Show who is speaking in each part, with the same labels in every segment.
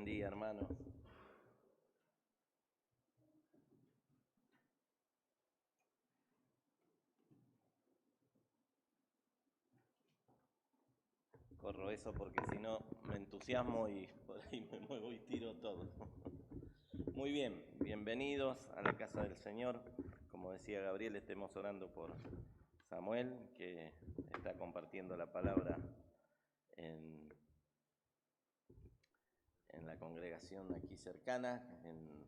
Speaker 1: Buen día, hermanos. Corro eso porque si no me entusiasmo y por ahí me muevo y tiro todo. Muy bien, bienvenidos a la casa del Señor. Como decía Gabriel, estemos orando por Samuel, que está compartiendo la palabra en la congregación aquí cercana, en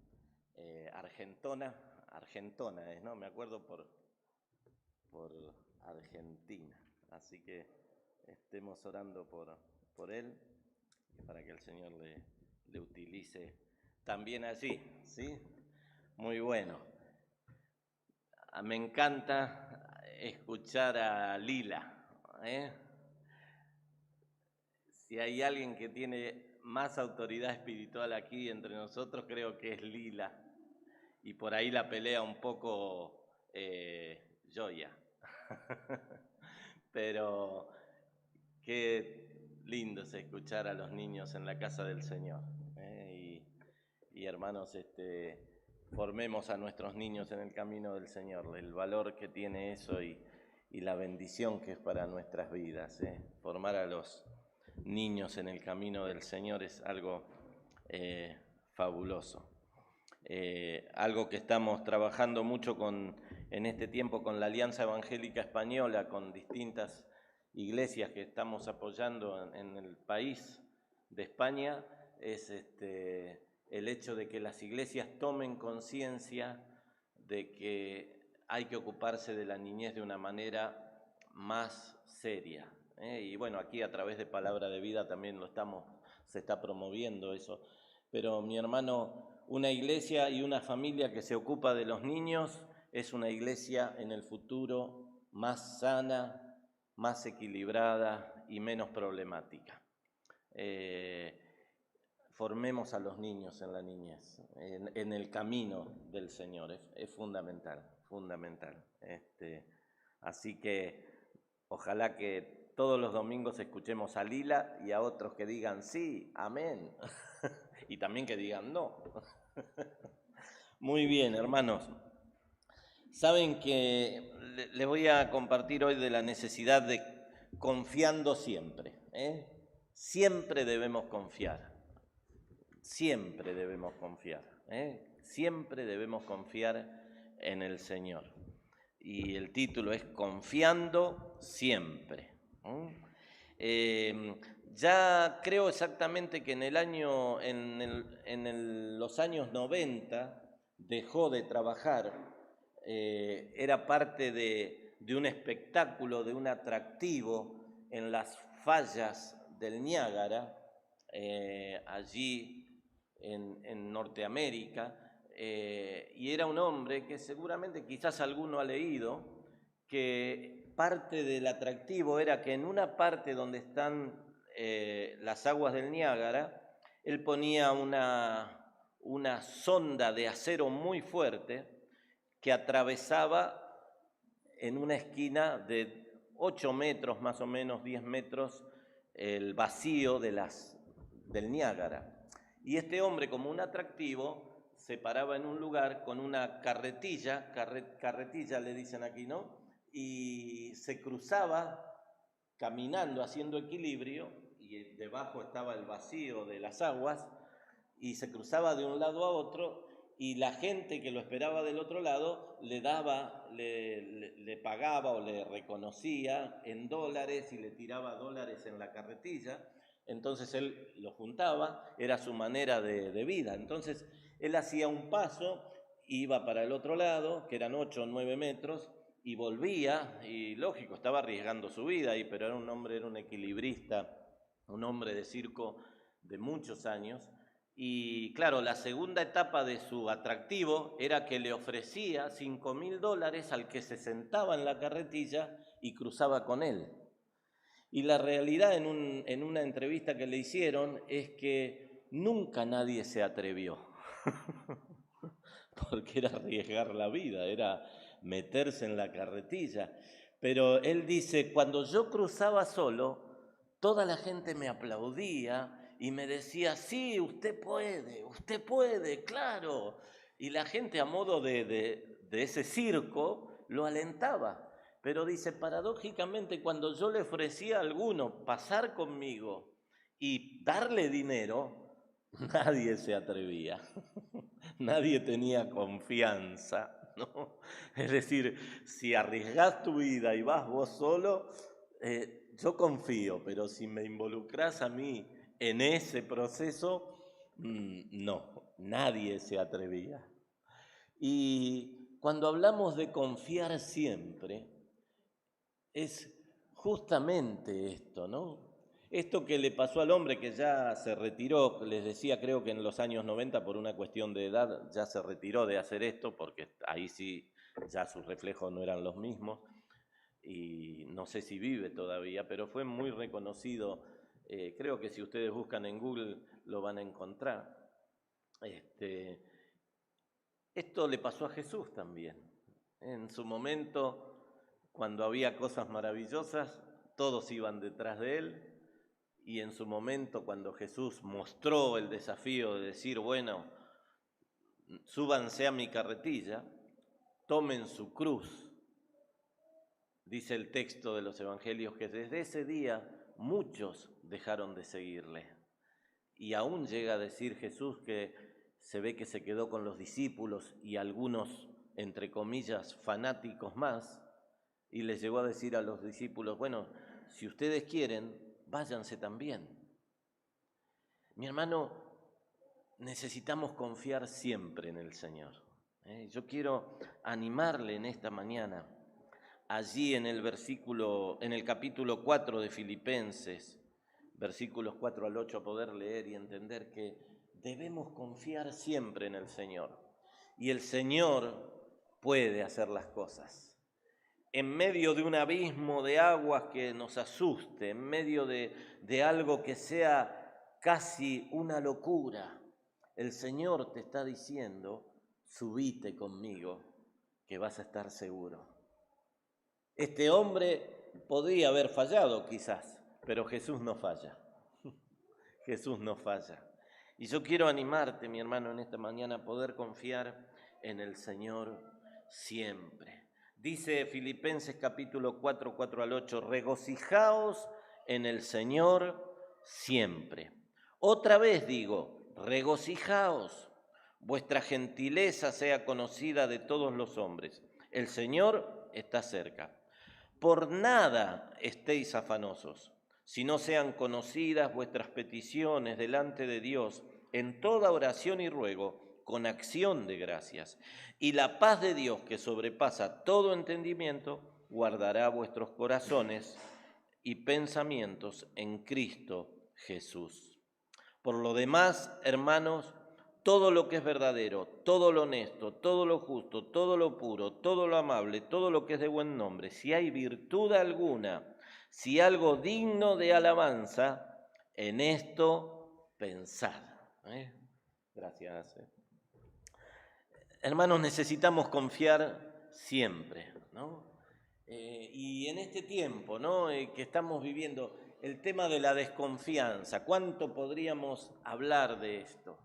Speaker 1: Argentona es, ¿no? Me acuerdo por Argentina. Así que estemos orando por él, para que el Señor le utilice también allí, ¿sí? Muy bueno. Me encanta escuchar a Lila, ¿eh? Si hay alguien que tiene más autoridad espiritual aquí entre nosotros, creo que es Lila. Y por ahí la pelea un poco Joya. Pero qué lindo es escuchar a los niños en la casa del Señor. Y hermanos, formemos a nuestros niños en el camino del Señor, el valor que tiene eso y la bendición que es para nuestras vidas. Formar a los niños en el camino del Señor es algo fabuloso. Algo que estamos trabajando mucho en este tiempo con la Alianza Evangélica Española, con distintas iglesias que estamos apoyando en el país de España, es el hecho de que las iglesias tomen conciencia de que hay que ocuparse de la niñez de una manera más seria. Y bueno, aquí a través de Palabra de Vida también se está promoviendo eso. Pero mi hermano, una iglesia y una familia que se ocupa de los niños es una iglesia en el futuro más sana, más equilibrada y menos problemática. Formemos a los niños en la niñez, en el camino del Señor, es fundamental, fundamental. Así que ojalá que todos los domingos escuchemos a Lila y a otros que digan sí, amén, y también que digan no. Muy bien, hermanos. Saben que les voy a compartir hoy de la necesidad de confiando siempre. Siempre debemos confiar. Siempre debemos confiar. Siempre debemos confiar en el Señor. Y el título es Confiando siempre. Ya creo exactamente que en los años 90 dejó de trabajar. Era parte de un espectáculo, de un atractivo en las fallas del Niágara, allí en Norteamérica, y era un hombre que seguramente quizás alguno ha leído, que parte del atractivo era que en una parte donde están las aguas del Niágara, él ponía una sonda de acero muy fuerte que atravesaba en una esquina de 8 metros, más o menos 10 metros, el vacío del Niágara. Y este hombre, como un atractivo, se paraba en un lugar con una carretilla le dicen aquí, ¿no? Y se cruzaba caminando, haciendo equilibrio, y debajo estaba el vacío de las aguas, y se cruzaba de un lado a otro, y la gente que lo esperaba del otro lado le pagaba o le reconocía en dólares y le tiraba dólares en la carretilla. Entonces él lo juntaba, era su manera de vida. Entonces él hacía un paso, iba para el otro lado, que eran 8 o 9 metros, y volvía, y lógico, estaba arriesgando su vida ahí, pero era un equilibrista, un hombre de circo de muchos años. Y claro, la segunda etapa de su atractivo era que le ofrecía $5.000 al que se sentaba en la carretilla y cruzaba con él. Y la realidad en una entrevista que le hicieron es que nunca nadie se atrevió, porque era arriesgar la vida, era meterse en la carretilla. Pero él dice, cuando yo cruzaba solo, toda la gente me aplaudía y me decía, sí, usted puede, claro. Y la gente a modo de ese circo lo alentaba. Pero dice, paradójicamente, cuando yo le ofrecía a alguno pasar conmigo y darle dinero, nadie se atrevía, nadie tenía confianza, ¿no? Es decir, si arriesgás tu vida y vas vos solo, yo confío, pero si me involucras a mí en ese proceso, no, nadie se atrevía. Y cuando hablamos de confiar siempre, es justamente esto, ¿no? Esto que le pasó al hombre que ya se retiró, les decía, creo que en los años 90 por una cuestión de edad ya se retiró de hacer esto, porque ahí sí ya sus reflejos no eran los mismos, y no sé si vive todavía, pero fue muy reconocido. Creo que si ustedes buscan en Google lo van a encontrar. Esto le pasó a Jesús también. En su momento, cuando había cosas maravillosas, todos iban detrás de él. Y en su momento, cuando Jesús mostró el desafío de decir, bueno, súbanse a mi carretilla, tomen su cruz, dice el texto de los evangelios que desde ese día muchos dejaron de seguirle. Y aún llega a decir Jesús que se ve que se quedó con los discípulos y algunos, entre comillas, fanáticos más, y les llegó a decir a los discípulos, bueno, si ustedes quieren, váyanse también. Mi hermano, necesitamos confiar siempre en el Señor. Yo quiero animarle en esta mañana, allí en el capítulo 4 de Filipenses, versículos 4 al 8, a poder leer y entender que debemos confiar siempre en el Señor. Y el Señor puede hacer las cosas. En medio de un abismo de aguas que nos asuste, en medio de algo que sea casi una locura, el Señor te está diciendo, subite conmigo, que vas a estar seguro. Este hombre podría haber fallado quizás, pero Jesús no falla. Jesús no falla. Y yo quiero animarte, mi hermano, en esta mañana a poder confiar en el Señor siempre. Dice Filipenses capítulo 4, 4 al 8, regocijaos en el Señor siempre. Otra vez digo, regocijaos, vuestra gentileza sea conocida de todos los hombres. El Señor está cerca. Por nada estéis afanosos, si no sean conocidas vuestras peticiones delante de Dios en toda oración y ruego, con acción de gracias. Y la paz de Dios, que sobrepasa todo entendimiento, guardará vuestros corazones y pensamientos en Cristo Jesús. Por lo demás, hermanos, todo lo que es verdadero, todo lo honesto, todo lo justo, todo lo puro, todo lo amable, todo lo que es de buen nombre, si hay virtud alguna, si algo digno de alabanza, en esto pensad. Gracias. Hermanos, necesitamos confiar siempre, ¿no? Y en este tiempo, ¿no? Que estamos viviendo, el tema de la desconfianza, ¿cuánto podríamos hablar de esto?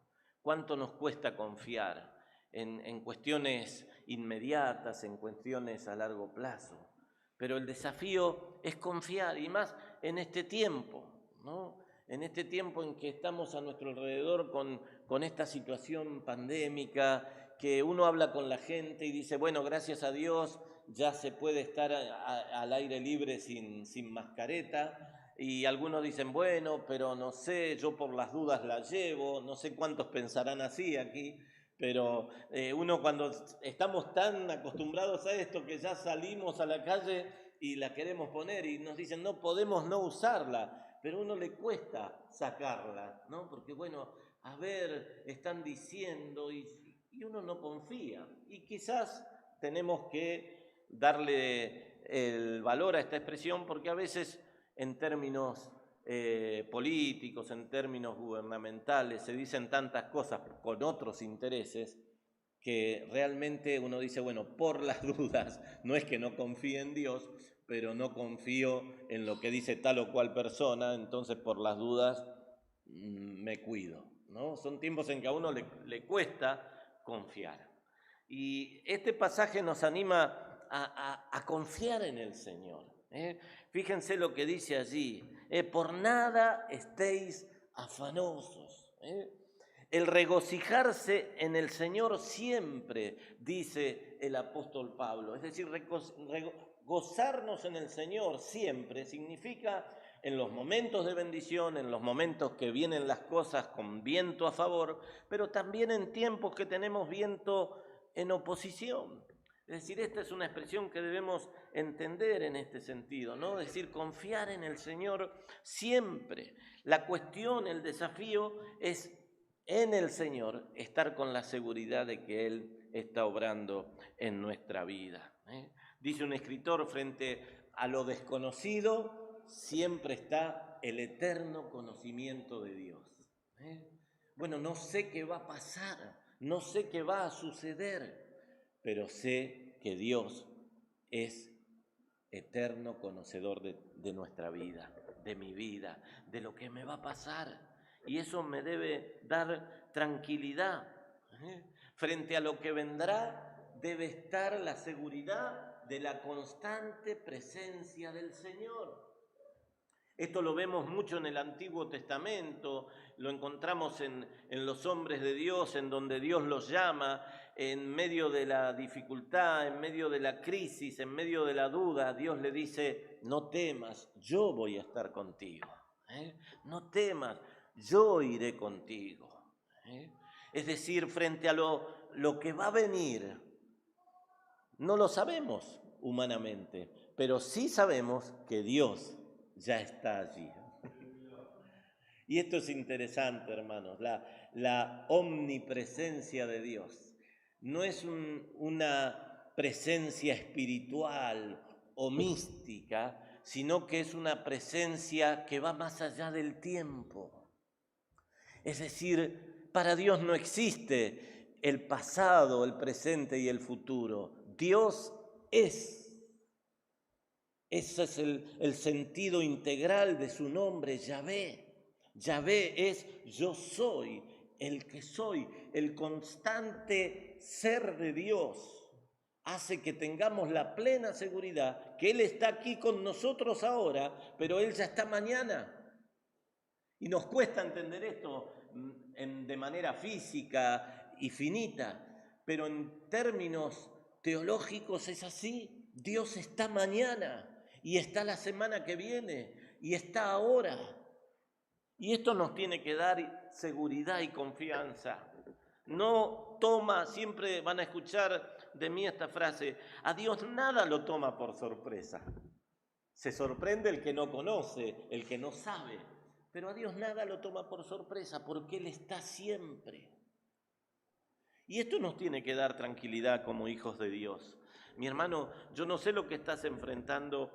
Speaker 1: ¿Cuánto nos cuesta confiar en cuestiones inmediatas, en cuestiones a largo plazo? Pero el desafío es confiar, y más en este tiempo, ¿no? En este tiempo en que estamos a nuestro alrededor con esta situación pandémica, que uno habla con la gente y dice, bueno, gracias a Dios ya se puede estar al aire libre sin mascareta, y algunos dicen, bueno, pero no sé, yo por las dudas la llevo, no sé cuántos pensarán así aquí, pero uno cuando estamos tan acostumbrados a esto que ya salimos a la calle y la queremos poner y nos dicen, no podemos no usarla, pero a uno le cuesta sacarla, ¿no? Porque bueno, a ver, están diciendo y uno no confía. Y quizás tenemos que darle el valor a esta expresión porque a veces en términos políticos, en términos gubernamentales, se dicen tantas cosas con otros intereses que realmente uno dice, bueno, por las dudas, no es que no confíe en Dios, pero no confío en lo que dice tal o cual persona, entonces por las dudas me cuido, ¿no? Son tiempos en que a uno le cuesta confiar. Y este pasaje nos anima a confiar en el Señor. Fíjense lo que dice allí, por nada estéis afanosos. El regocijarse en el Señor siempre, dice el apóstol Pablo. Es decir, gozarnos en el Señor siempre significa en los momentos de bendición, en los momentos que vienen las cosas con viento a favor, pero también en tiempos que tenemos viento en oposición. Es decir, esta es una expresión que debemos entender en este sentido, ¿no? Es decir, confiar en el Señor siempre. La cuestión, el desafío es en el Señor estar con la seguridad de que Él está obrando en nuestra vida. Dice un escritor, frente a lo desconocido siempre está el eterno conocimiento de Dios. Bueno, no sé qué va a pasar, no sé qué va a suceder, pero sé que Dios es eterno conocedor de nuestra vida, de mi vida, de lo que me va a pasar. Y eso me debe dar tranquilidad. Frente a lo que vendrá, debe estar la seguridad de la constante presencia del Señor. Esto lo vemos mucho en el Antiguo Testamento, lo encontramos en los hombres de Dios, en donde Dios los llama, en medio de la dificultad, en medio de la crisis, en medio de la duda. Dios le dice, no temas, yo voy a estar contigo. No temas, yo iré contigo. Es decir, frente a lo que va a venir, no lo sabemos humanamente, pero sí sabemos que Dios ya está allí. Y esto es interesante, hermanos, la omnipresencia de Dios. No es una presencia espiritual o mística, sino que es una presencia que va más allá del tiempo. Es decir, para Dios no existe el pasado, el presente y el futuro. Dios es. Ese es el sentido integral de su nombre, Yahvé. Yahvé es yo soy, el que soy, el constante ser de Dios. Hace que tengamos la plena seguridad que Él está aquí con nosotros ahora, pero Él ya está mañana. Y nos cuesta entender esto de manera física y finita, pero en términos teológicos es así. Dios está mañana. Y está la semana que viene, y está ahora. Y esto nos tiene que dar seguridad y confianza. No toma, siempre van a escuchar de mí esta frase, a Dios nada lo toma por sorpresa. Se sorprende el que no conoce, el que no sabe, pero a Dios nada lo toma por sorpresa porque Él está siempre. Y esto nos tiene que dar tranquilidad como hijos de Dios. Mi hermano, yo no sé lo que estás enfrentando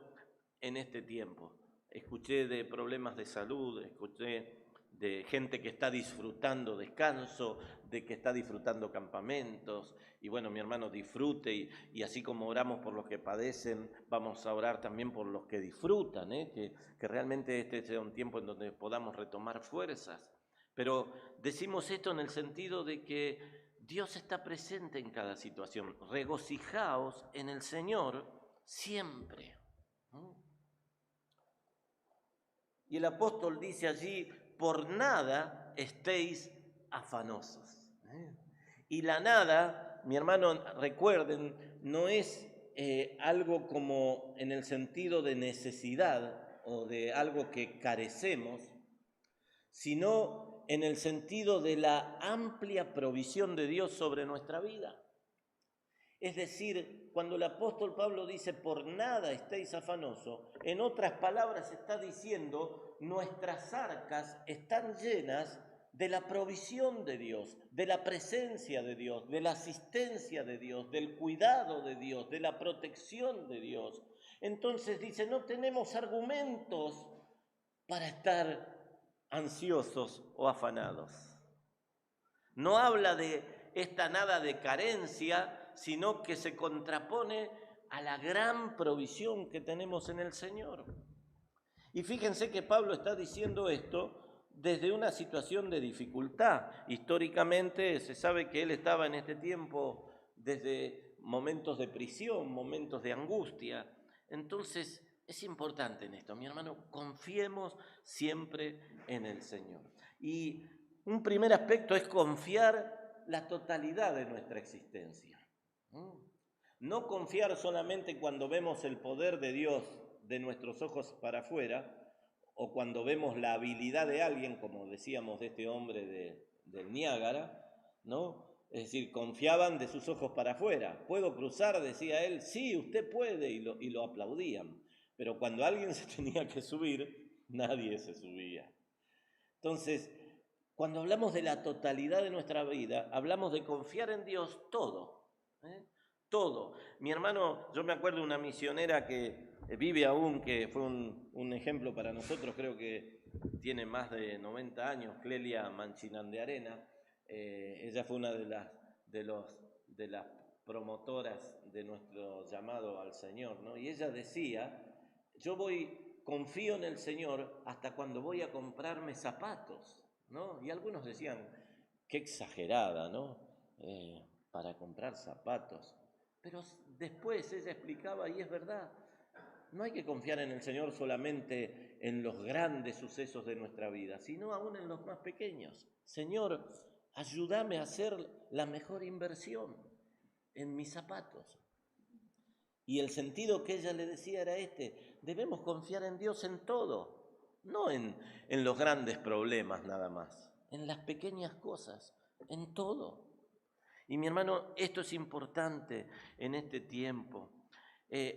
Speaker 1: en este tiempo. Escuché de problemas de salud, escuché de gente que está disfrutando descanso, de que está disfrutando campamentos. Y bueno, mi hermano, disfrute y así como oramos por los que padecen, vamos a orar también por los que disfrutan, que realmente este sea un tiempo en donde podamos retomar fuerzas. Pero decimos esto en el sentido de que Dios está presente en cada situación. Regocijaos en el Señor siempre. Y el apóstol dice allí, por nada estéis afanosos. Y la nada, mi hermano, recuerden, no es algo como en el sentido de necesidad o de algo que carecemos, sino en el sentido de la amplia provisión de Dios sobre nuestra vida. Es decir, cuando el apóstol Pablo dice, por nada estéis afanosos, en otras palabras está diciendo, nuestras arcas están llenas de la provisión de Dios, de la presencia de Dios, de la asistencia de Dios, del cuidado de Dios, de la protección de Dios. Entonces dice, no tenemos argumentos para estar ansiosos o afanados. No habla de esta nada de carencia, sino que se contrapone a la gran provisión que tenemos en el Señor. Y fíjense que Pablo está diciendo esto desde una situación de dificultad. Históricamente se sabe que él estaba en este tiempo desde momentos de prisión, momentos de angustia. Entonces es importante en esto, mi hermano, confiemos siempre en el Señor. Y un primer aspecto es confiar la totalidad de nuestra existencia. No confiar solamente cuando vemos el poder de Dios de nuestros ojos para afuera, o cuando vemos la habilidad de alguien, como decíamos de este hombre del Niágara, ¿no? Es decir, confiaban de sus ojos para afuera. ¿Puedo cruzar?, decía él. Sí, usted puede, y lo aplaudían. Pero cuando alguien se tenía que subir, nadie se subía. Entonces, cuando hablamos de la totalidad de nuestra vida, hablamos de confiar en Dios todo, todo. Mi hermano, yo me acuerdo de una misionera que vive aún, que fue un ejemplo para nosotros, creo que tiene más de 90 años, Clelia Manchinán de Arena. Ella fue una de las promotoras de nuestro llamado al Señor, ¿no? Y ella decía, confío en el Señor hasta cuando voy a comprarme zapatos, ¿no? Y algunos decían, qué exagerada, ¿no? Para comprar zapatos. Pero después ella explicaba, y es verdad, no hay que confiar en el Señor solamente en los grandes sucesos de nuestra vida, sino aún en los más pequeños. Señor, ayúdame a hacer la mejor inversión en mis zapatos. Y el sentido que ella le decía era debemos confiar en Dios en todo, no en los grandes problemas nada más, en las pequeñas cosas, en todo. Y mi hermano, esto es importante en este tiempo,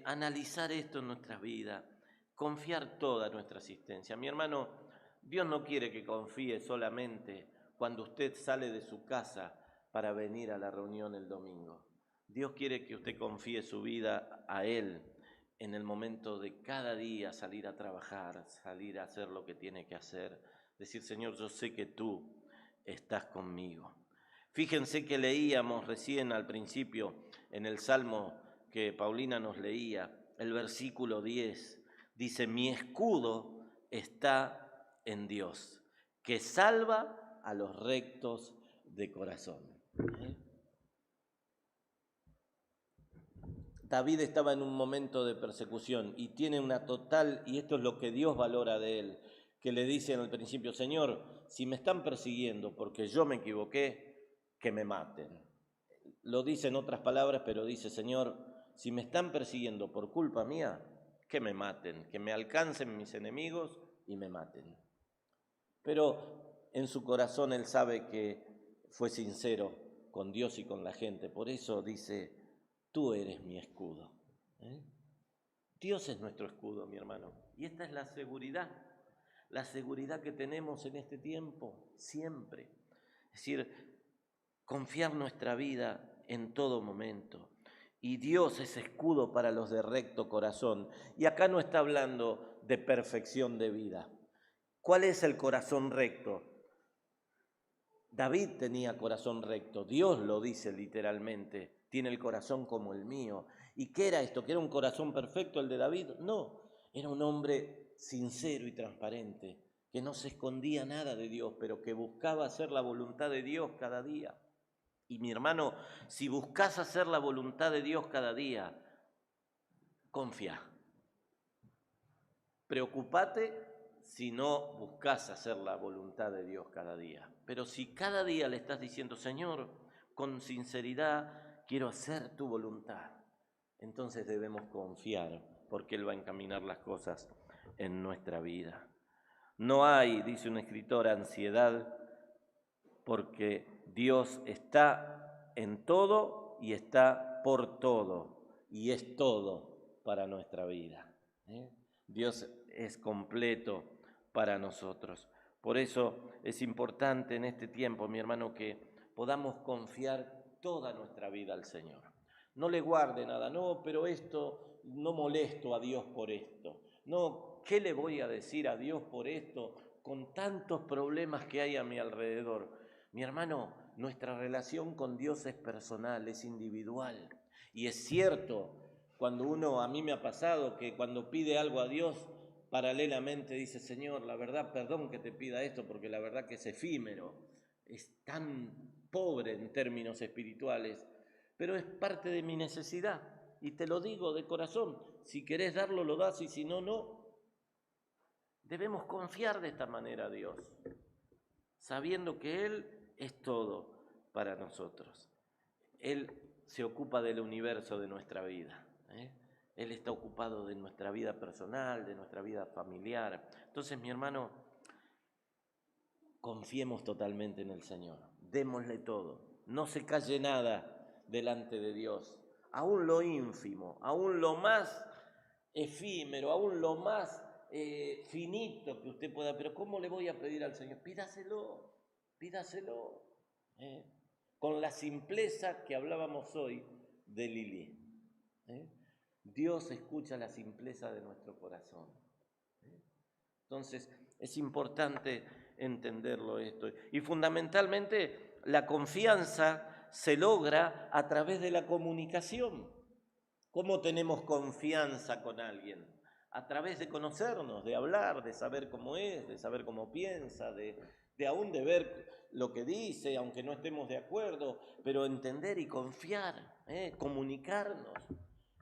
Speaker 1: analizar esto en nuestra vida, confiar toda nuestra existencia. Mi hermano, Dios no quiere que confíe solamente cuando usted sale de su casa para venir a la reunión el domingo. Dios quiere que usted confíe su vida a Él en el momento de cada día salir a trabajar, salir a hacer lo que tiene que hacer. Decir, Señor, yo sé que tú estás conmigo. Fíjense que leíamos recién al principio en el Salmo que Paulina nos leía, el versículo 10, dice, mi escudo está en Dios, que salva a los rectos de corazón. David estaba en un momento de persecución y tiene una total, y esto es lo que Dios valora de él, que le dice en el principio, Señor, si me están persiguiendo porque yo me equivoqué, que me maten. Lo dice en otras palabras, pero dice, Señor, si me están persiguiendo por culpa mía, que me maten, que me alcancen mis enemigos y me maten. Pero en su corazón él sabe que fue sincero con Dios y con la gente, por eso dice, tú eres mi escudo. Dios es nuestro escudo, mi hermano. Y esta es la seguridad que tenemos en este tiempo, siempre. Es decir, confiar nuestra vida en todo momento. Y Dios es escudo para los de recto corazón. Y acá no está hablando de perfección de vida. ¿Cuál es el corazón recto? David tenía corazón recto, Dios lo dice literalmente, tiene el corazón como el mío. ¿Y qué era esto? ¿Que era un corazón perfecto el de David? No, era un hombre sincero y transparente, que no se escondía nada de Dios, pero que buscaba hacer la voluntad de Dios cada día. Y mi hermano, si buscas hacer la voluntad de Dios cada día, confía. Preocúpate si no buscas hacer la voluntad de Dios cada día. Pero si cada día le estás diciendo, Señor, con sinceridad quiero hacer tu voluntad, entonces debemos confiar porque Él va a encaminar las cosas en nuestra vida. No hay, dice un escritor, ansiedad porque Dios está en todo y está por todo y es todo para nuestra vida. Dios es completo para nosotros. Por eso es importante en este tiempo, mi hermano, que podamos confiar toda nuestra vida al Señor. No le guarde nada, no, pero esto, no molesto a Dios por esto. No, ¿qué le voy a decir a Dios por esto con tantos problemas que hay a mi alrededor? Mi hermano, nuestra relación con Dios es personal, es individual. Y es cierto, a mí me ha pasado que cuando pide algo a Dios, paralelamente dice, Señor, la verdad, perdón que te pida esto, porque la verdad que es efímero, es tan pobre en términos espirituales, pero es parte de mi necesidad. Y te lo digo de corazón, si querés darlo, lo das, y si no, no. Debemos confiar de esta manera a Dios, sabiendo que Él es todo para nosotros. Él se ocupa del universo de nuestra vida, ¿eh? Él está ocupado de nuestra vida personal, de nuestra vida familiar. Entonces, mi hermano, confiemos totalmente en el Señor, démosle todo, no se calle nada delante de Dios, aún lo ínfimo, aún lo más efímero, aún lo más finito que usted pueda, pero ¿cómo le voy a pedir al Señor? Pídaselo, pídaselo, ¿eh? Con la simpleza que hablábamos hoy de Lili, ¿eh? Dios escucha la simpleza de nuestro corazón, ¿eh? Entonces es importante entenderlo esto. Y fundamentalmente la confianza se logra a través de la comunicación. ¿Cómo tenemos confianza con alguien? A través de conocernos, de hablar, de saber cómo es, de saber cómo piensa, de aún de ver lo que dice, aunque no estemos de acuerdo, pero entender y confiar, comunicarnos.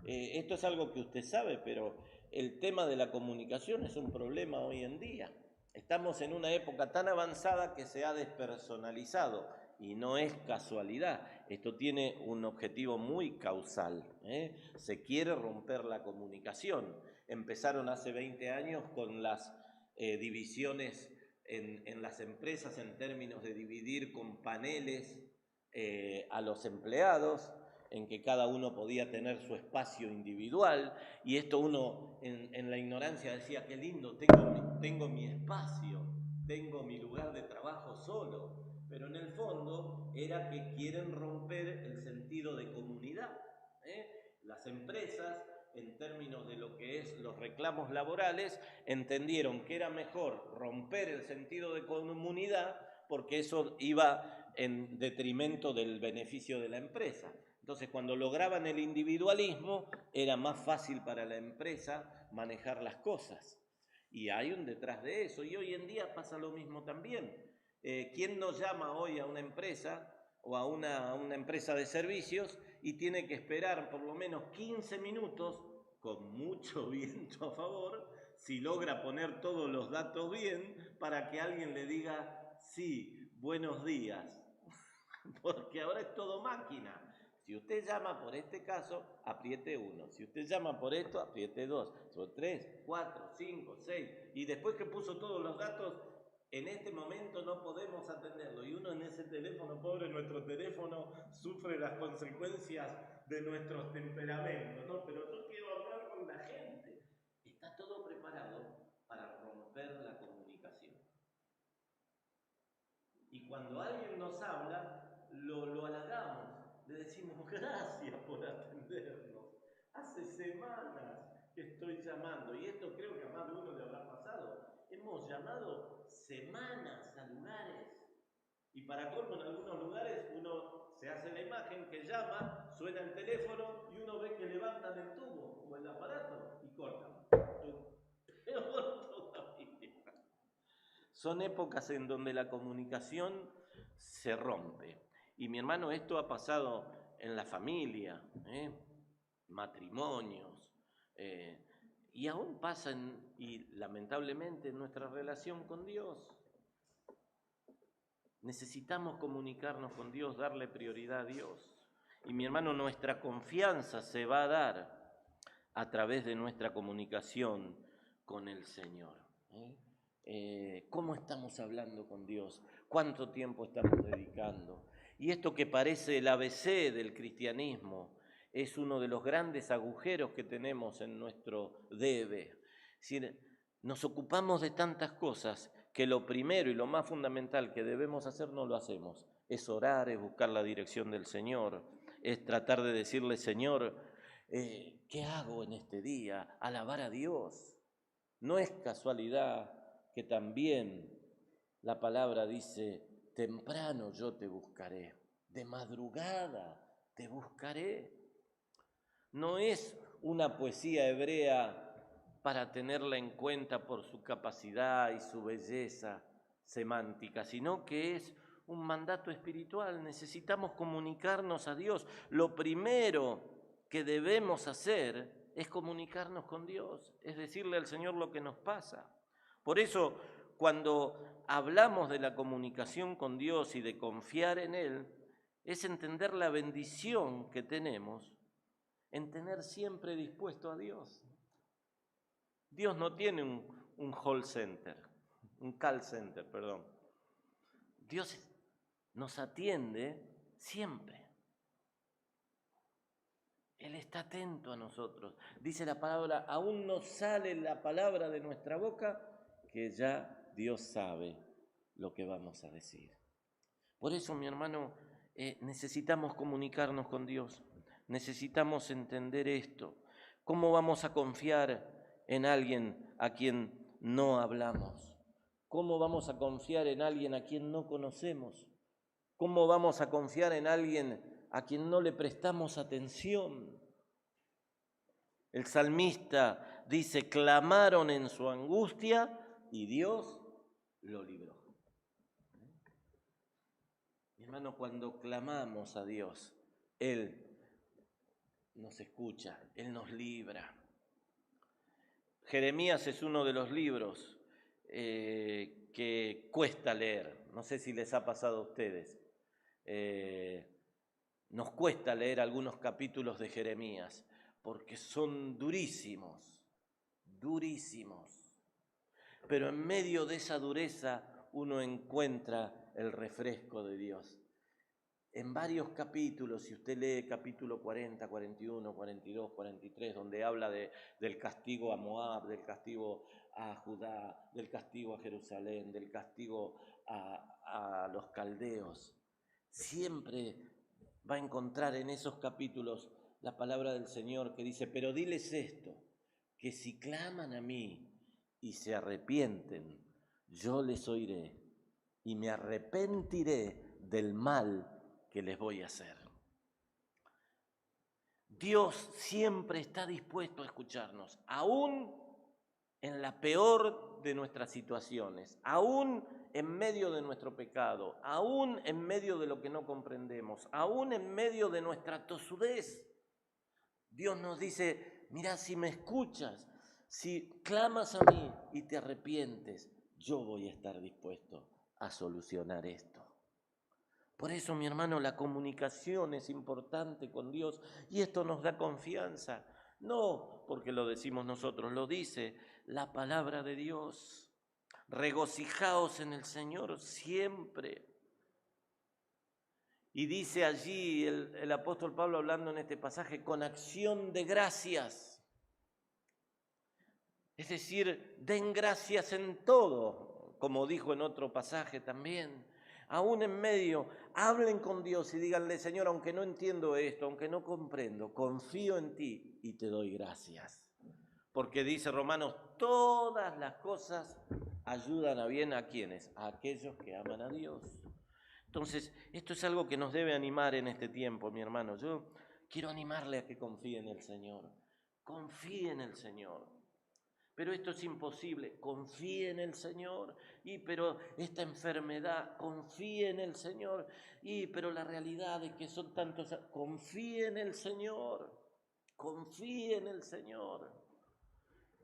Speaker 1: Esto es algo que usted sabe, pero el tema de la comunicación es un problema hoy en día. Estamos en una época tan avanzada que se ha despersonalizado y no es casualidad. Esto tiene un objetivo muy causal, ¿eh? Se quiere romper la comunicación. Empezaron hace 20 años con las divisiones en las empresas en términos de dividir con paneles a los empleados, en que cada uno podía tener su espacio individual, y esto uno en la ignorancia decía, qué lindo, tengo mi espacio, tengo mi lugar de trabajo solo, pero en el fondo era que quieren romper el sentido de comunidad, ¿eh? Las empresas, en términos de lo que es los reclamos laborales, entendieron que era mejor romper el sentido de comunidad porque eso iba en detrimento del beneficio de la empresa. Entonces, cuando lograban el individualismo, era más fácil para la empresa manejar las cosas. Y hay un detrás de eso, y hoy en día pasa lo mismo también. ¿Quién nos llama hoy a una empresa o a una empresa de servicios y tiene que esperar por lo menos 15 minutos, con mucho viento a favor, si logra poner todos los datos bien, para que alguien le diga, sí, buenos días? Porque ahora es todo máquina. Si usted llama por este caso, apriete 1. Si usted llama por esto, apriete 2. Son 3, 4, 5, 6. Y después que puso todos los datos, en este momento no podemos atenderlo. Y uno en ese teléfono, pobre nuestro teléfono, sufre las consecuencias de nuestros temperamentos, ¿no? Pero yo quiero hablar con la gente. Está todo preparado para romper la comunicación. Y cuando alguien nos habla, lo halagamos, le decimos gracias por atendernos. Hace semanas que estoy llamando, y esto creo que a más de uno le habrá pasado. Hemos llamado semanas a lugares, y para colmo en algunos lugares uno se hace la imagen que llama, suena el teléfono y uno ve que levantan el tubo o el aparato y cortan. Peor todavía. Son épocas en donde la comunicación se rompe. Y mi hermano, esto ha pasado en la familia, matrimonios, y aún pasa, y lamentablemente, en nuestra relación con Dios. Necesitamos comunicarnos con Dios, darle prioridad a Dios. Y mi hermano, nuestra confianza se va a dar a través de nuestra comunicación con el Señor. ¿Cómo estamos hablando con Dios? ¿Cuánto tiempo estamos dedicando? Y esto que parece el ABC del cristianismo es uno de los grandes agujeros que tenemos en nuestro debe. Es decir, nos ocupamos de tantas cosas que lo primero y lo más fundamental que debemos hacer no lo hacemos. Es orar, es buscar la dirección del Señor, es tratar de decirle, Señor, ¿qué hago en este día? Alabar a Dios. No es casualidad que también la palabra dice, temprano yo te buscaré, de madrugada te buscaré. No es una poesía hebrea para tenerla en cuenta por su capacidad y su belleza semántica, sino que es un mandato espiritual. Necesitamos comunicarnos a Dios. Lo primero que debemos hacer es comunicarnos con Dios, es decirle al Señor lo que nos pasa. Por eso, cuando hablamos de la comunicación con Dios y de confiar en Él, es entender la bendición que tenemos en tener siempre dispuesto a Dios. Dios no tiene un call center, un call center, perdón. Dios nos atiende siempre. Él está atento a nosotros. Dice la palabra, aún no sale la palabra de nuestra boca, que ya Dios sabe lo que vamos a decir. Por eso, mi hermano, necesitamos comunicarnos con Dios. Necesitamos entender esto. ¿Cómo vamos a confiar en alguien a quien no hablamos? ¿Cómo vamos a confiar en alguien a quien no conocemos? ¿Cómo vamos a confiar en alguien a quien no le prestamos atención? El salmista dice, clamaron en su angustia y Dios lo libró. Mi hermano, cuando clamamos a Dios, Él nos escucha, Él nos libra. Jeremías es uno de los libros que cuesta leer. No sé si les ha pasado a ustedes. Nos cuesta leer algunos capítulos de Jeremías porque son durísimos, durísimos. Pero en medio de esa dureza uno encuentra el refresco de Dios. En varios capítulos, si usted lee capítulo 40, 41, 42, 43, donde habla del castigo a Moab, del castigo a Judá, del castigo a Jerusalén, del castigo a los caldeos, siempre va a encontrar en esos capítulos la palabra del Señor que dice, pero diles esto, que si claman a mí y se arrepienten, yo les oiré y me arrepentiré del mal que les voy a hacer. Dios siempre está dispuesto a escucharnos, aún en la peor de nuestras situaciones, aún en medio de nuestro pecado, aún en medio de lo que no comprendemos, aún en medio de nuestra tosudez. Dios nos dice, mira, si me escuchas, si clamas a mí y te arrepientes, yo voy a estar dispuesto a solucionar esto. Por eso, mi hermano, la comunicación es importante con Dios y esto nos da confianza. No porque lo decimos nosotros, lo dice la palabra de Dios. Regocijaos en el Señor siempre. Y dice allí el apóstol Pablo hablando en este pasaje, con acción de gracias. Es decir, den gracias en todo, como dijo en otro pasaje también. Aún en medio, hablen con Dios y díganle, Señor, aunque no entiendo esto, aunque no comprendo, confío en ti y te doy gracias. Porque dice Romanos, todas las cosas ayudan a bien a quienes, a aquellos que aman a Dios. Entonces, esto es algo que nos debe animar en este tiempo, mi hermano. Yo quiero animarle a que confíe en el Señor. Confíe en el Señor. Pero esto es imposible, confíe en el Señor. Pero esta enfermedad, confíe en el Señor. Pero la realidad es que son tantos, confíe en el Señor. Confíe en el Señor.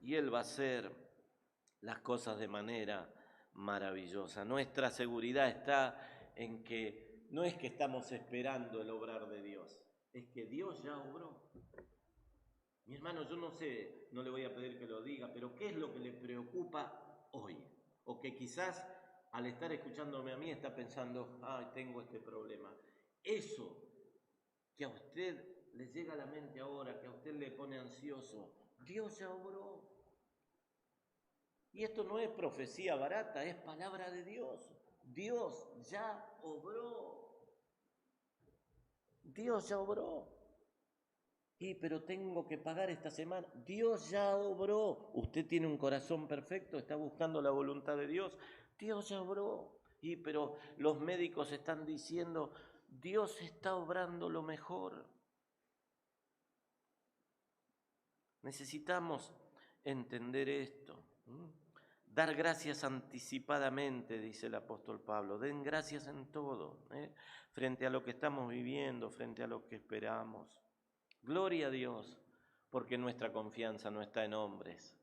Speaker 1: Y Él va a hacer las cosas de manera maravillosa. Nuestra seguridad está en que no es que estamos esperando el obrar de Dios, es que Dios ya obró. Mi hermano, yo no sé, no le voy a pedir que lo diga, pero ¿qué es lo que le preocupa hoy? O que quizás al estar escuchándome a mí está pensando, ay, tengo este problema. Eso que a usted le llega a la mente ahora, que a usted le pone ansioso, Dios ya obró. Y esto no es profecía barata, es palabra de Dios. Dios ya obró. Dios ya obró. Pero tengo que pagar esta semana. Dios ya obró. Usted tiene un corazón perfecto, está buscando la voluntad de Dios. Dios ya obró. Pero los médicos están diciendo, Dios está obrando lo mejor. Necesitamos entender esto. Dar gracias anticipadamente, dice el apóstol Pablo. Den gracias en todo, frente a lo que estamos viviendo, frente a lo que esperamos. Gloria a Dios, porque nuestra confianza no está en hombres,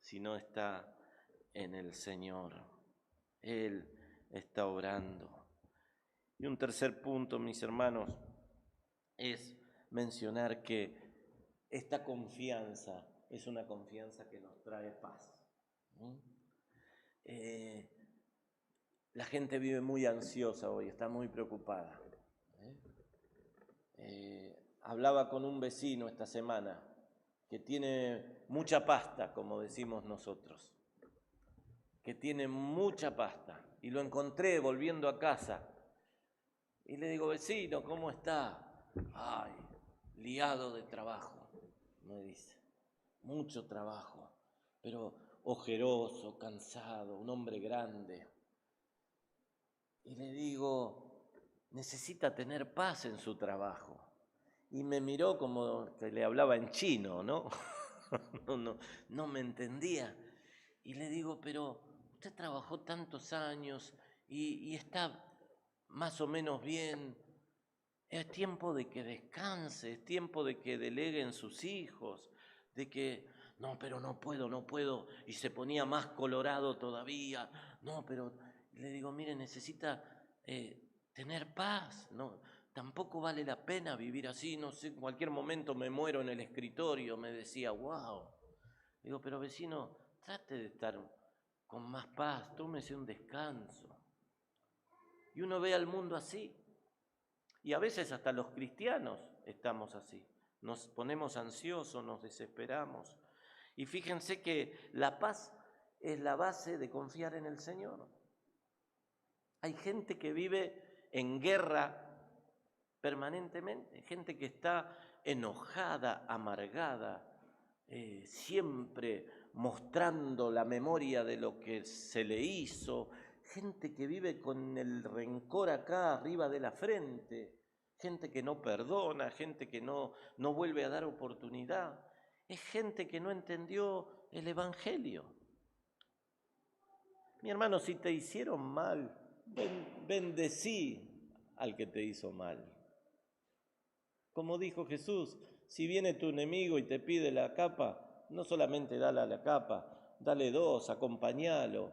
Speaker 1: sino está en el Señor. Él está obrando. Y un tercer punto, mis hermanos, es mencionar que esta confianza es una confianza que nos trae paz. La gente vive muy ansiosa hoy, está muy preocupada. Hablaba con un vecino esta semana que tiene mucha pasta, como decimos nosotros, que tiene mucha pasta, y lo encontré volviendo a casa. Y le digo, vecino, ¿cómo está? Ay, liado de trabajo, me dice. Mucho trabajo, pero ojeroso, cansado, un hombre grande. Y le digo, necesita tener paz en su trabajo. Y me miró como que le hablaba en chino, ¿no? No me entendía. Y le digo, pero usted trabajó tantos años y está más o menos bien. Es tiempo de que descanse, es tiempo de que deleguen sus hijos, de que, no, pero no puedo, y se ponía más colorado todavía, no, pero le digo, mire, necesita tener paz, no, tampoco vale la pena vivir así, no sé, en cualquier momento me muero en el escritorio, me decía, wow. Digo, pero vecino, trate de estar con más paz, tómese un descanso. Y uno ve al mundo así. Y a veces hasta los cristianos estamos así. Nos ponemos ansiosos, nos desesperamos. Y fíjense que la paz es la base de confiar en el Señor. Hay gente que vive en guerra permanentemente, gente que está enojada, amargada, siempre mostrando la memoria de lo que se le hizo, gente que vive con el rencor acá arriba de la frente, gente que no perdona, gente que no vuelve a dar oportunidad, es gente que no entendió el Evangelio. Mi hermano, si te hicieron mal, bendecí al que te hizo mal. Como dijo Jesús, si viene tu enemigo y te pide la capa, no solamente dale la capa, dale dos, acompañalo.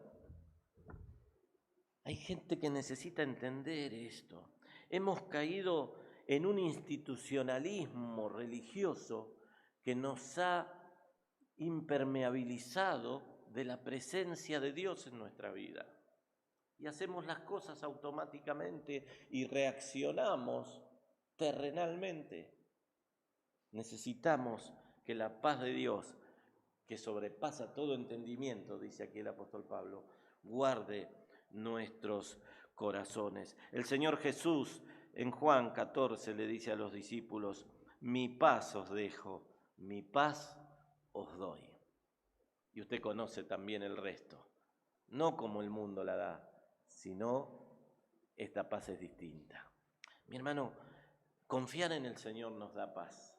Speaker 1: Hay gente que necesita entender esto. Hemos caído en un institucionalismo religioso que nos ha impermeabilizado de la presencia de Dios en nuestra vida. Y hacemos las cosas automáticamente y reaccionamos terrenalmente. Necesitamos que la paz de Dios, que sobrepasa todo entendimiento, dice aquí el apóstol Pablo, guarde nuestros corazones. El Señor Jesús en Juan 14 le dice a los discípulos, mi paz os dejo, mi paz os doy. Y usted conoce también el resto, no como el mundo la da, sino esta paz es distinta. Mi hermano, confiar en el Señor nos da paz.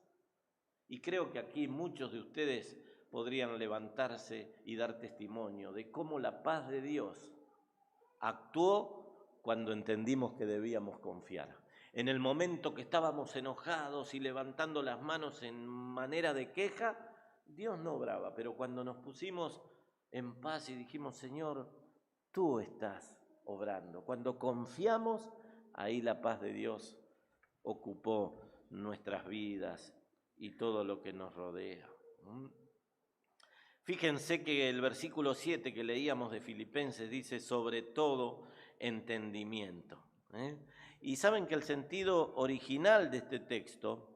Speaker 1: Y creo que aquí muchos de ustedes podrían levantarse y dar testimonio de cómo la paz de Dios actuó cuando entendimos que debíamos confiar. En el momento que estábamos enojados y levantando las manos en manera de queja, Dios no obraba, pero cuando nos pusimos en paz y dijimos, Señor, tú estás obrando. Cuando confiamos, ahí la paz de Dios ocupó nuestras vidas y todo lo que nos rodea. Fíjense que el versículo 7 que leíamos de Filipenses dice, sobre todo entendimiento. Y saben que el sentido original de este texto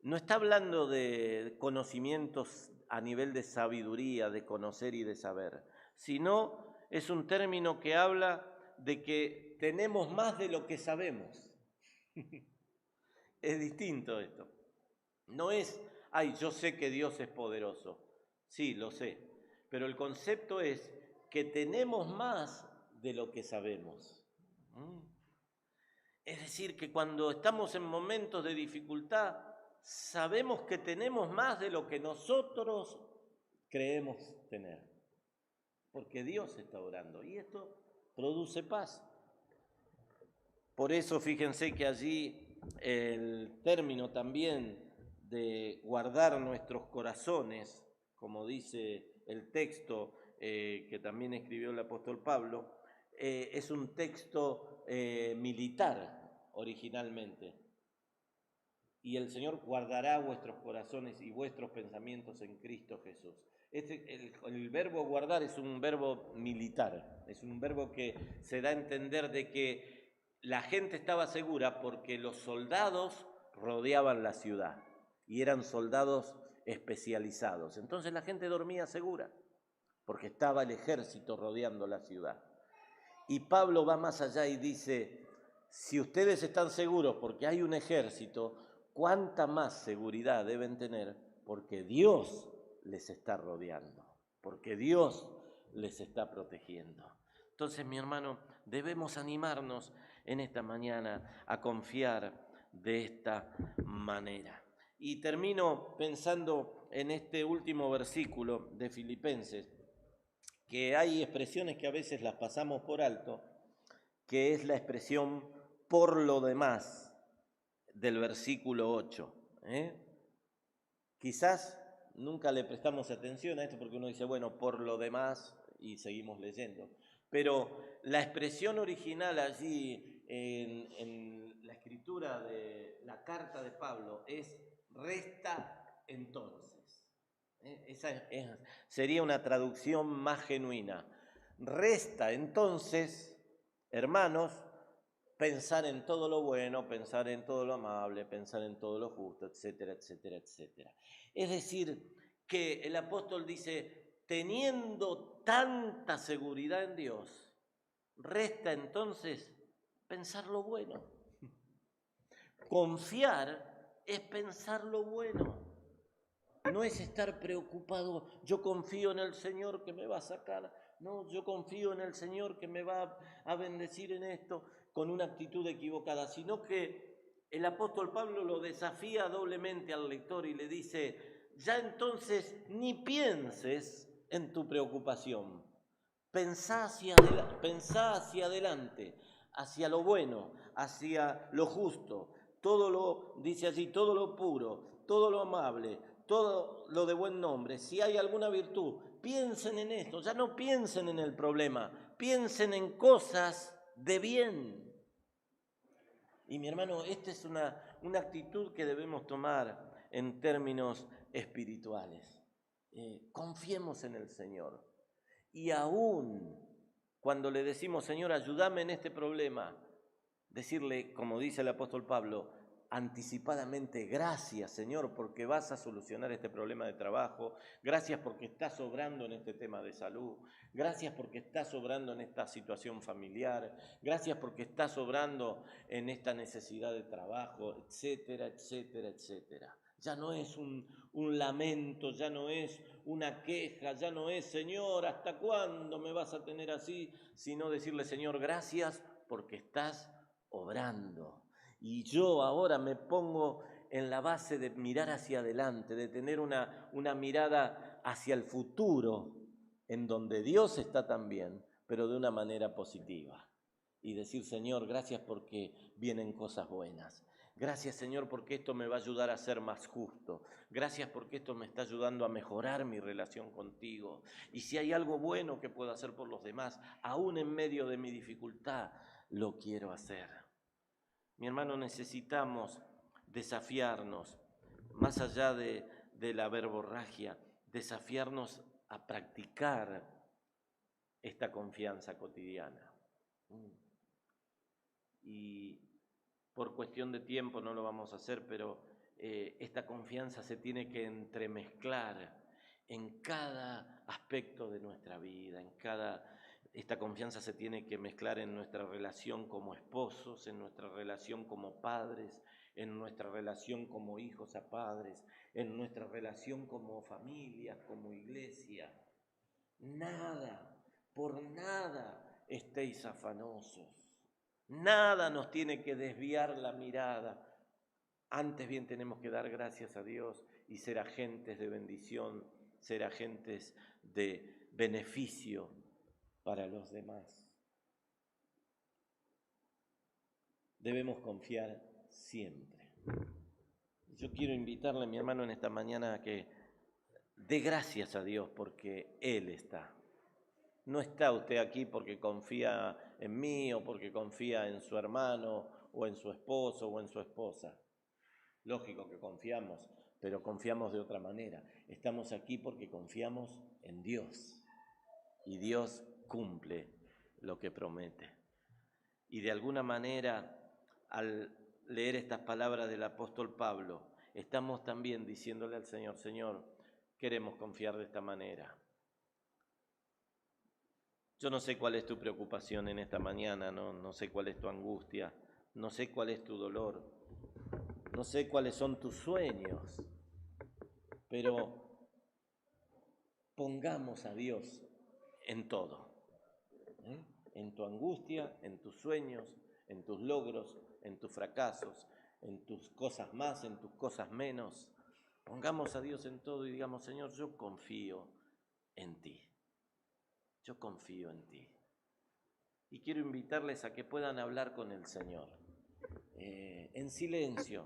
Speaker 1: no está hablando de conocimientos a nivel de sabiduría, de conocer y de saber, sino es un término que habla de que tenemos más de lo que sabemos. Es distinto esto. No es, ay, yo sé que Dios es poderoso. Sí, lo sé. Pero el concepto es que tenemos más de lo que sabemos. Es decir, que cuando estamos en momentos de dificultad, sabemos que tenemos más de lo que nosotros creemos tener, porque Dios está obrando y esto produce paz. Por eso fíjense que allí el término también de guardar nuestros corazones, como dice el texto que también escribió el apóstol Pablo, es un texto militar originalmente. Y el Señor guardará vuestros corazones y vuestros pensamientos en Cristo Jesús. El verbo guardar es un verbo militar, es un verbo que se da a entender de que la gente estaba segura porque los soldados rodeaban la ciudad y eran soldados especializados. Entonces la gente dormía segura porque estaba el ejército rodeando la ciudad. Y Pablo va más allá y dice, si ustedes están seguros porque hay un ejército, ¿cuánta más seguridad deben tener? Porque Dios les está rodeando, porque Dios les está protegiendo. Entonces, mi hermano, debemos animarnos en esta mañana a confiar de esta manera. Y termino pensando en este último versículo de Filipenses, que hay expresiones que a veces las pasamos por alto, que es la expresión por lo demás del versículo 8. Quizás nunca le prestamos atención a esto porque uno dice, bueno, por lo demás, y seguimos leyendo. Pero la expresión original allí en la escritura de la carta de Pablo es resta entonces. Sería una traducción más genuina. Resta entonces, hermanos, pensar en todo lo bueno, pensar en todo lo amable, pensar en todo lo justo, etcétera, etcétera, etcétera. Es decir, que el apóstol dice, teniendo tanta seguridad en Dios, resta entonces pensar lo bueno. Confiar es pensar lo bueno. No es estar preocupado, yo confío en el Señor que me va a sacar, no, yo confío en el Señor que me va a bendecir en esto, con una actitud equivocada, sino que el apóstol Pablo lo desafía doblemente al lector y le dice, ya entonces ni pienses en tu preocupación, pensá hacia adelante, hacia lo bueno, hacia lo justo, todo lo, dice así, todo lo puro, todo lo amable, todo lo de buen nombre. Si hay alguna virtud, piensen en esto, ya no piensen en el problema, piensen en cosas de bien. Y mi hermano, esta es una actitud que debemos tomar en términos espirituales. Confiemos en el Señor. Y aún cuando le decimos, Señor, ayúdame en este problema, decirle, como dice el apóstol Pablo, anticipadamente, gracias, Señor, porque vas a solucionar este problema de trabajo, gracias porque estás obrando en este tema de salud, gracias porque estás obrando en esta situación familiar, gracias porque estás obrando en esta necesidad de trabajo, etcétera, etcétera, etcétera. Ya no es un lamento, ya no es una queja, ya no es, Señor, ¿hasta cuándo me vas a tener así? Sino decirle, Señor, gracias porque estás obrando. Y yo ahora me pongo en la base de mirar hacia adelante, de tener una mirada hacia el futuro, en donde Dios está también, pero de una manera positiva. Y decir, Señor, gracias porque vienen cosas buenas. Gracias, Señor, porque esto me va a ayudar a ser más justo. Gracias porque esto me está ayudando a mejorar mi relación contigo. Y si hay algo bueno que puedo hacer por los demás, aún en medio de mi dificultad, lo quiero hacer. Mi hermano, necesitamos desafiarnos, más allá de la verborragia, desafiarnos a practicar esta confianza cotidiana. Y por cuestión de tiempo no lo vamos a hacer, pero esta confianza se tiene que entremezclar en cada aspecto de nuestra vida, esta confianza se tiene que mezclar en nuestra relación como esposos, en nuestra relación como padres, en nuestra relación como hijos a padres, en nuestra relación como familia, como iglesia. Nada, por nada estéis afanosos. Nada nos tiene que desviar la mirada. Antes bien tenemos que dar gracias a Dios y ser agentes de bendición, ser agentes de beneficio para los demás. Debemos confiar siempre. Yo quiero invitarle a mi hermano en esta mañana a que dé gracias a Dios porque Él está. No está usted aquí porque confía en mí o porque confía en su hermano o en su esposo o en su esposa. Lógico que confiamos, pero confiamos de otra manera. Estamos aquí porque confiamos en Dios y Dios cumple lo que promete. Y de alguna manera, al leer estas palabras del apóstol Pablo, estamos también diciéndole al Señor, Señor, queremos confiar de esta manera. Yo no sé cuál es tu preocupación en esta mañana, no sé cuál es tu angustia, no sé cuál es tu dolor, no sé cuáles son tus sueños, pero pongamos a Dios en todo, en tu angustia, en tus sueños, en tus logros, en tus fracasos, en tus cosas más, en tus cosas menos. Pongamos a Dios en todo y digamos, Señor, yo confío en ti, yo confío en ti. Y quiero invitarles a que puedan hablar con el Señor. En silencio,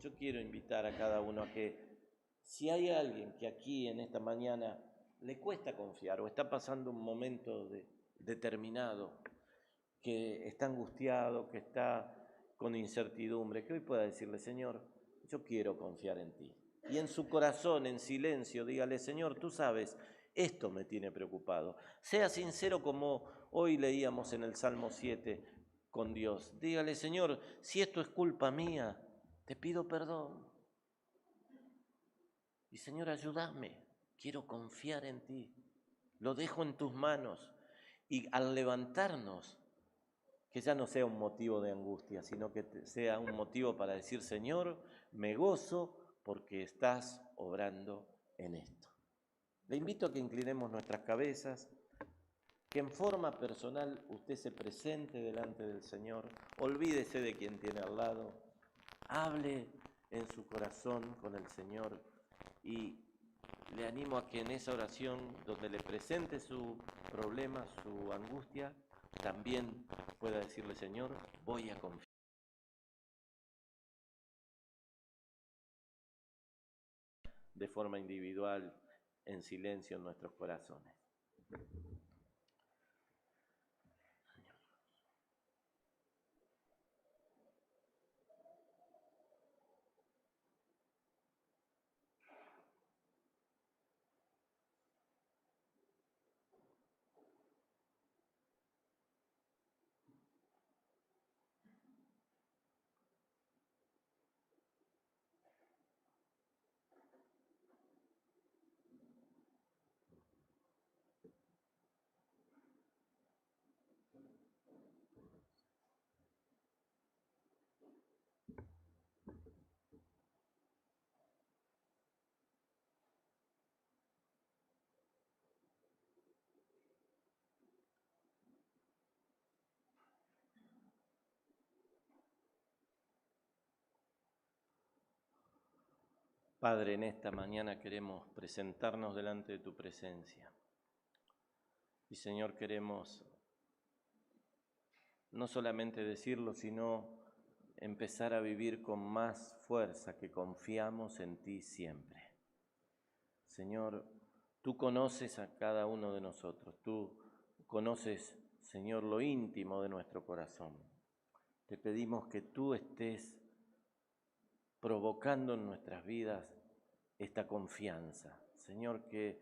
Speaker 1: yo quiero invitar a cada uno a que si hay alguien que aquí en esta mañana le cuesta confiar o está pasando un momento determinado, que está angustiado, que está con incertidumbre, que hoy pueda decirle, Señor, yo quiero confiar en ti. Y en su corazón, en silencio, dígale, Señor, tú sabes, esto me tiene preocupado. Sea sincero como hoy leíamos en el Salmo 7 con Dios. Dígale, Señor, si esto es culpa mía, te pido perdón. Y Señor, ayúdame, quiero confiar en ti. Lo dejo en tus manos. Y al levantarnos, que ya no sea un motivo de angustia, sino que sea un motivo para decir, Señor, me gozo porque estás obrando en esto. Le invito a que inclinemos nuestras cabezas, que en forma personal usted se presente delante del Señor, olvídese de quien tiene al lado, hable en su corazón con el Señor y le animo a que en esa oración donde le presente su problema, su angustia, también pueda decirle, Señor, voy a confiar de forma individual, en silencio en nuestros corazones. Padre, en esta mañana queremos presentarnos delante de tu presencia. Y Señor, queremos no solamente decirlo, sino empezar a vivir con más fuerza que confiamos en ti siempre. Señor, tú conoces a cada uno de nosotros, tú conoces, Señor, lo íntimo de nuestro corazón. Te pedimos que tú estés provocando en nuestras vidas esta confianza. Señor, que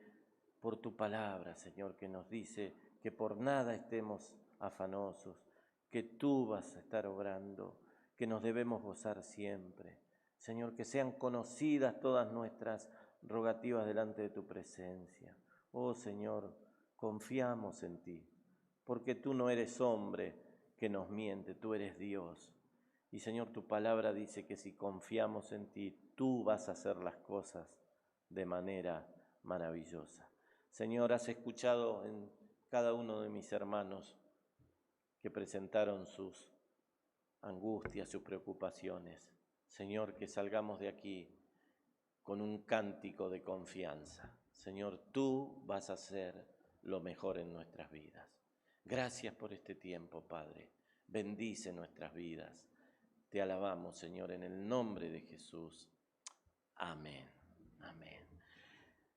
Speaker 1: por tu palabra, Señor, que nos dice que por nada estemos afanosos, que tú vas a estar obrando, que nos debemos gozar siempre. Señor, que sean conocidas todas nuestras rogativas delante de tu presencia. Oh Señor, confiamos en ti, porque tú no eres hombre que nos miente, tú eres Dios. Y Señor, tu palabra dice que si confiamos en ti, tú vas a hacer las cosas de manera maravillosa. Señor, has escuchado en cada uno de mis hermanos que presentaron sus angustias, sus preocupaciones. Señor, que salgamos de aquí con un cántico de confianza. Señor, tú vas a hacer lo mejor en nuestras vidas. Gracias por este tiempo, Padre. Bendice nuestras vidas. Te alabamos, Señor, en el nombre de Jesús. Amén. Amén.